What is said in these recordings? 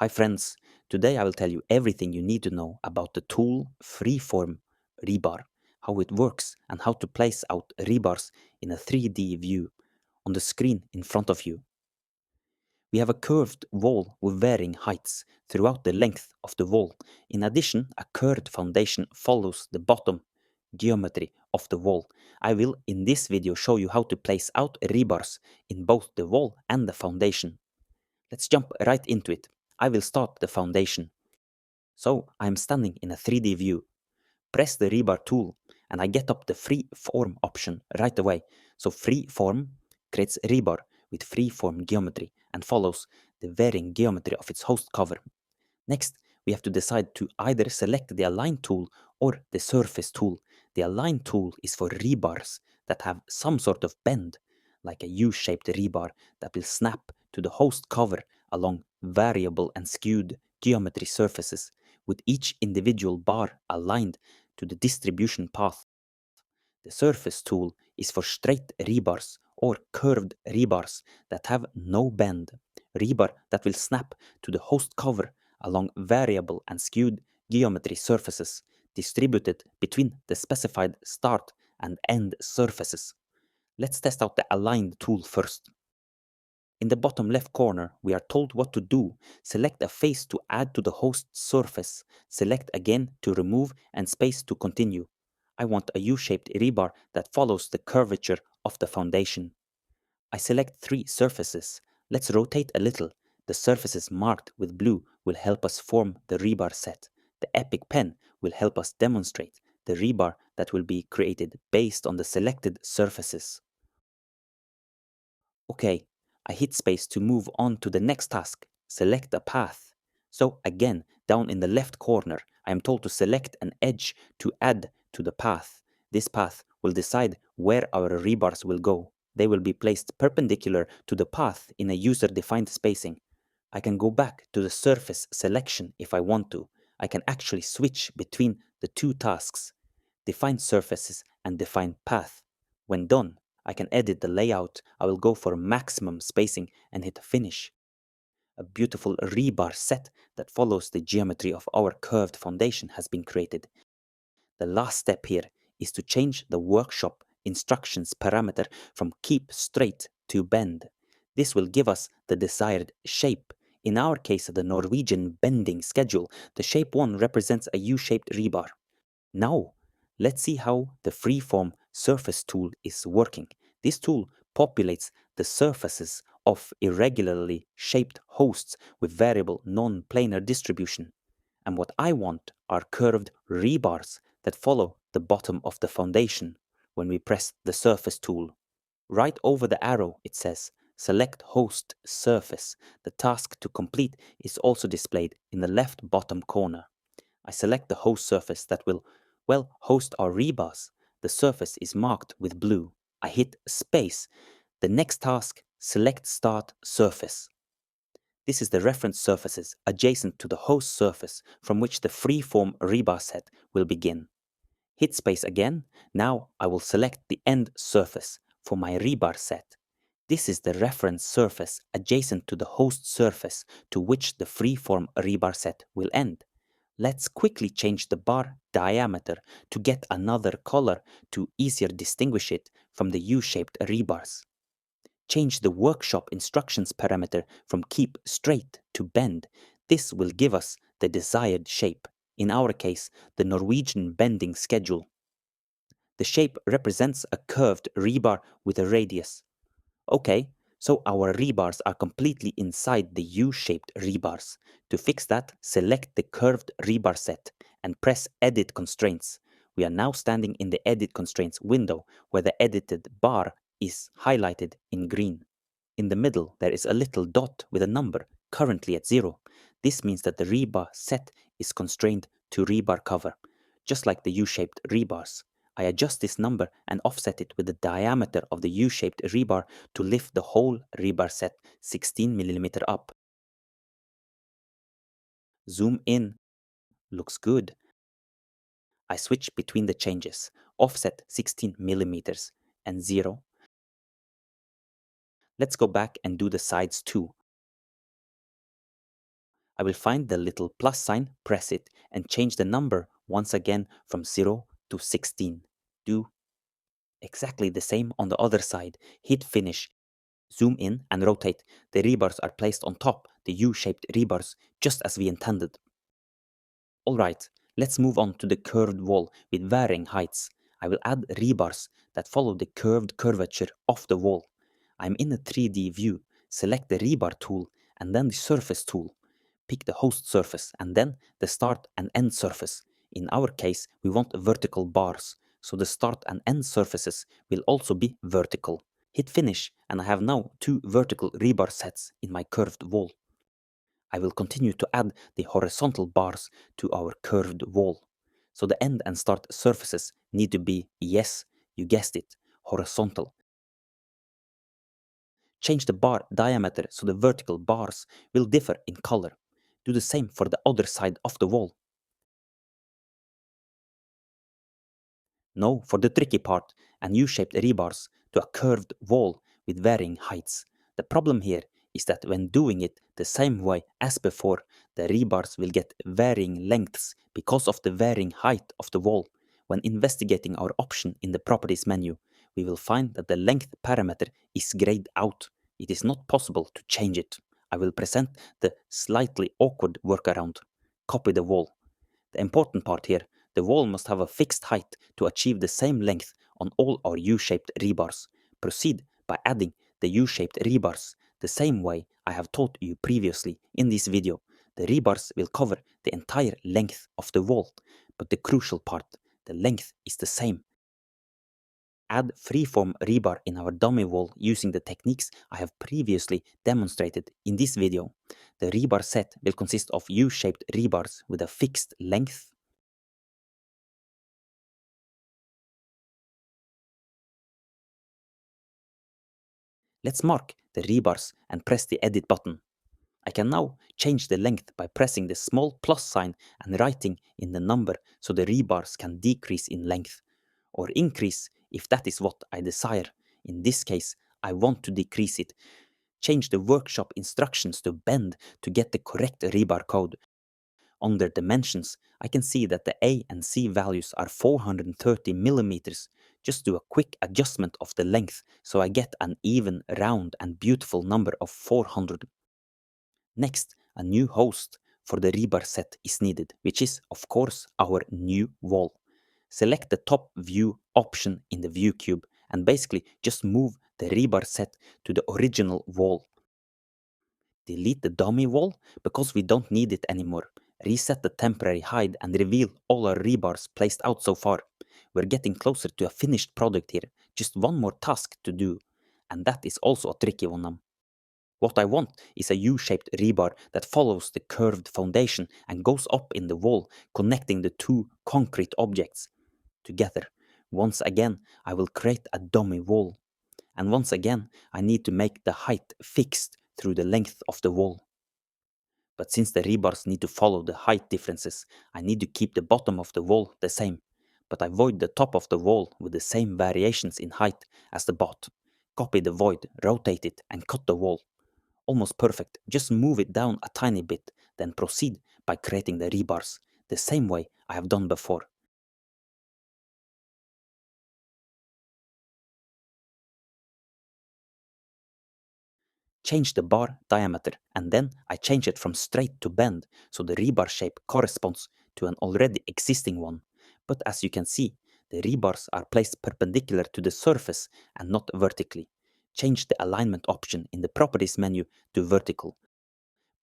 Hi friends, today I will tell you everything you need to know about the tool freeform rebar, how it works and how to place out rebars in a 3D view on the screen in front of you. We have a curved wall with varying heights throughout the length of the wall. In addition, a curved foundation follows the bottom geometry of the wall. I will in this video show you how to place out rebars in both the wall and the foundation. Let's jump right into it. I will start the foundation. So I am standing in a 3D view. Press the rebar tool and I get up the freeform option right away. So freeform creates rebar with freeform geometry and follows the varying geometry of its host cover. Next, we have to decide to either select the align tool or the surface tool. The align tool is for rebars that have some sort of bend, like a U-shaped rebar that will snap to the host cover along variable and skewed geometry surfaces, with each individual bar aligned to the distribution path. The surface tool is for straight rebars or curved rebars that have no bend. Rebar that will snap to the host cover along variable and skewed geometry surfaces distributed between the specified start and end surfaces. Let's test out the aligned tool first. In the bottom left corner, we are told what to do. Select a face to add to the host surface. Select again to remove and space to continue. I want a U-shaped rebar that follows the curvature of the foundation. I select 3 surfaces. Let's rotate a little. The surfaces marked with blue will help us form the rebar set. The Epic pen will help us demonstrate the rebar that will be created based on the selected surfaces. Okay, I hit space to move on to the next task. Select a path. So again, down in the left corner, I am told to select an edge to add to the path. This path will decide where our rebars will go. They will be placed perpendicular to the path in a user-defined spacing. I can go back to the surface selection if I want to. I can actually switch between the 2 tasks, define surfaces and define path. When done, I can edit the layout. I will go for maximum spacing and hit finish. A beautiful rebar set that follows the geometry of our curved foundation has been created. The last step here is to change the workshop instructions parameter from keep straight to bend. This will give us the desired shape. In our case, the Norwegian bending schedule, the shape 1 represents a U-shaped rebar. Now, let's see how the freeform surface tool is working. This tool populates the surfaces of irregularly shaped hosts with variable non-planar distribution. And what I want are curved rebars that follow the bottom of the foundation when we press the surface tool. Right over the arrow it says select host surface. The task to complete is also displayed in the left bottom corner. I select the host surface that will, host our rebars. The surface is marked with blue. I hit space. The next task, select start surface. This is the reference surfaces adjacent to the host surface from which the freeform rebar set will begin. Hit space again. Now I will select the end surface for my rebar set. This is the reference surface adjacent to the host surface to which the freeform rebar set will end. Let's quickly change the bar diameter to get another color to easier distinguish it from the U-shaped rebars. Change the workshop instructions parameter from keep straight to bend. This will give us the desired shape, in our case, the Norwegian bending schedule. The shape represents a curved rebar with a radius. Okay, so our rebars are completely inside the U-shaped rebars. To fix that, select the curved rebar set and press Edit Constraints. We are now standing in the Edit Constraints window where the edited bar is highlighted in green. In the middle, there is a little dot with a number, currently at 0. This means that the rebar set is constrained to rebar cover, just like the U-shaped rebars. I adjust this number and offset it with the diameter of the U-shaped rebar to lift the whole rebar set 16 mm up. Zoom in. Looks good. I switch between the changes. Offset 16 mm and 0. Let's go back and do the sides too. I will find the little plus sign, press it, and change the number once again from 0 to 16. Do exactly the same on the other side. Hit finish. Zoom in and rotate. The rebars are placed on top, the U-shaped rebars, just as we intended. Alright, let's move on to the curved wall with varying heights. I will add rebars that follow the curved curvature of the wall. I'm in a 3D view. Select the rebar tool and then the surface tool. Pick the host surface and then the start and end surface. In our case, we want vertical bars, so the start and end surfaces will also be vertical. Hit finish and I have now 2 vertical rebar sets in my curved wall. I will continue to add the horizontal bars to our curved wall. So the end and start surfaces need to be, yes, you guessed it, horizontal. Change the bar diameter so the vertical bars will differ in color. Do the same for the other side of the wall. Now for the tricky part, and U-shaped rebars to a curved wall with varying heights. The problem here is that when doing it the same way as before, the rebars will get varying lengths because of the varying height of the wall. When investigating our option in the properties menu, we will find that the length parameter is grayed out. It is not possible to change it. I will present the slightly awkward workaround. Copy the wall. The important part here, the wall must have a fixed height to achieve the same length on all our U-shaped rebars. Proceed by adding the U-shaped rebars the same way I have taught you previously in this video. The rebars will cover the entire length of the wall, but the crucial part, the length is the same. Add freeform rebar in our dummy wall using the techniques I have previously demonstrated in this video. The rebar set will consist of U-shaped rebars with a fixed length. Let's mark the rebars and press the edit button. I can now change the length by pressing the small plus sign and writing in the number so the rebars can decrease in length, or increase if that is what I desire. In this case, I want to decrease it. Change the workshop instructions to bend to get the correct rebar code. Under dimensions, I can see that the A and C values are 430 millimeters. Just do a quick adjustment of the length so I get an even, round and beautiful number of 400. Next, a new host for the rebar set is needed, which is, of course, our new wall. Select the top view option in the view cube and basically just move the rebar set to the original wall. Delete the dummy wall because we don't need it anymore. Reset the temporary hide and reveal all our rebars placed out so far. We're getting closer to a finished product here. Just one more task to do. And that is also a tricky one. What I want is a U-shaped rebar that follows the curved foundation and goes up in the wall, connecting the two concrete objects together. Once again, I will create a dummy wall. And once again, I need to make the height fixed through the length of the wall. But since the rebars need to follow the height differences, I need to keep the bottom of the wall the same. But I void the top of the wall with the same variations in height as the bot. Copy the void, rotate it, and cut the wall. Almost perfect, just move it down a tiny bit, then proceed by creating the rebars, the same way I have done before. Change the bar diameter and then I change it from straight to bend so the rebar shape corresponds to an already existing one. But as you can see, the rebars are placed perpendicular to the surface and not vertically. Change the alignment option in the properties menu to vertical.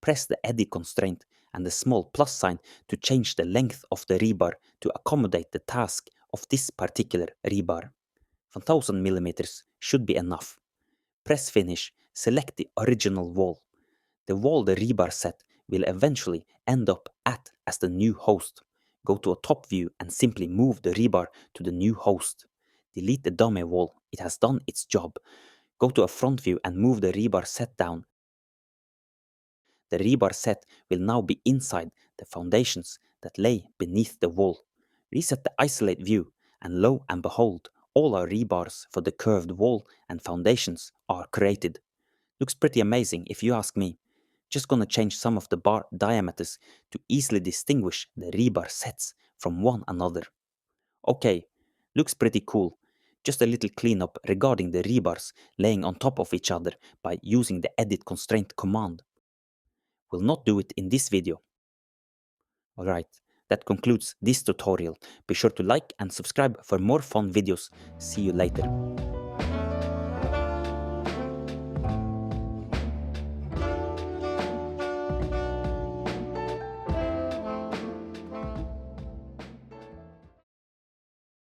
Press the edit constraint and the small plus sign to change the length of the rebar to accommodate the task of this particular rebar. 1000 millimeters should be enough. Press finish, select the original wall. The wall the rebar set will eventually end up at as the new host. Go to a top view and simply move the rebar to the new host. Delete the dummy wall, it has done its job. Go to a front view and move the rebar set down. The rebar set will now be inside the foundations that lay beneath the wall. Reset the isolate view and lo and behold, all our rebars for the curved wall and foundations are created. Looks pretty amazing if you ask me. Just gonna change some of the bar diameters to easily distinguish the rebar sets from one another. Okay, looks pretty cool. Just a little cleanup regarding the rebars laying on top of each other by using the edit constraint command. We'll not do it in this video. Alright, that concludes this tutorial. Be sure to like and subscribe for more fun videos. See you later.